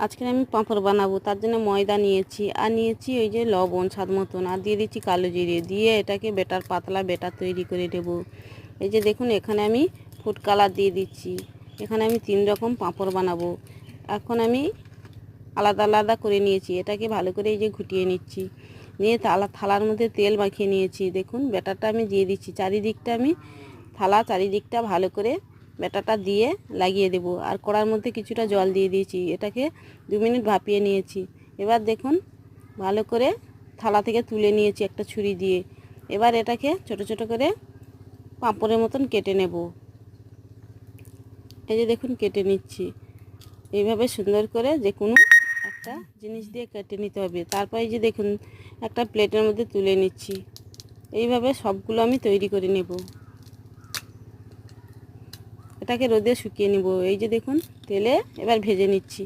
আজকে আমি পাঁপড় বানাবো, তার জন্য ময়দা নিয়েছি আর নিয়েছি ওই যে লবণ স্বাদ মতন, আর দিয়ে দিচ্ছি কালো জিরে, দিয়ে এটাকে পাতলা বেটার তৈরি করে নেব। এই যে দেখুন, এখানে আমি ফুড কালার দিয়ে দিচ্ছি। এখানে আমি 3 রকম পাঁপড় বানাবো। এখন আমি আলাদা আলাদা করে নিয়েছি, এটাকে ভালো করে এই যে ঘুটিয়ে নিচ্ছি। নিয়ে থালার মধ্যে তেল মাখিয়ে নিয়েছি। দেখুন ব্যাটারটা আমি দিয়ে দিচ্ছি চারিদিকটা, আমি চারিদিকটা ভালো করে ব্যাটারটা দিয়ে লাগিয়ে দেব। আর কড়ার মধ্যে কিছুটা জল দিয়ে দিয়েছি, এটাকে 2 মিনিট ভাপিয়ে নিয়েছি। এবার দেখুন ভালো করে থালা থেকে তুলে নিয়েছি একটা ছুরি দিয়ে। এবার এটাকে ছোট ছোট করে পাঁপড়ের মতন কেটে নেব। এই যে দেখুন কেটে নিচ্ছি। এইভাবে সুন্দর করে যে কোনো একটা জিনিস দিয়ে কেটে নিতে হবে। তারপর এই যে দেখুন একটা প্লেটের মধ্যে তুলে নিচ্ছি। এইভাবে সবগুলো আমি তৈরি করে নেব। এটাকে রোদে শুকিয়ে নেব। এই যে দেখুন তেলে এবার ভেজে নিচ্ছি।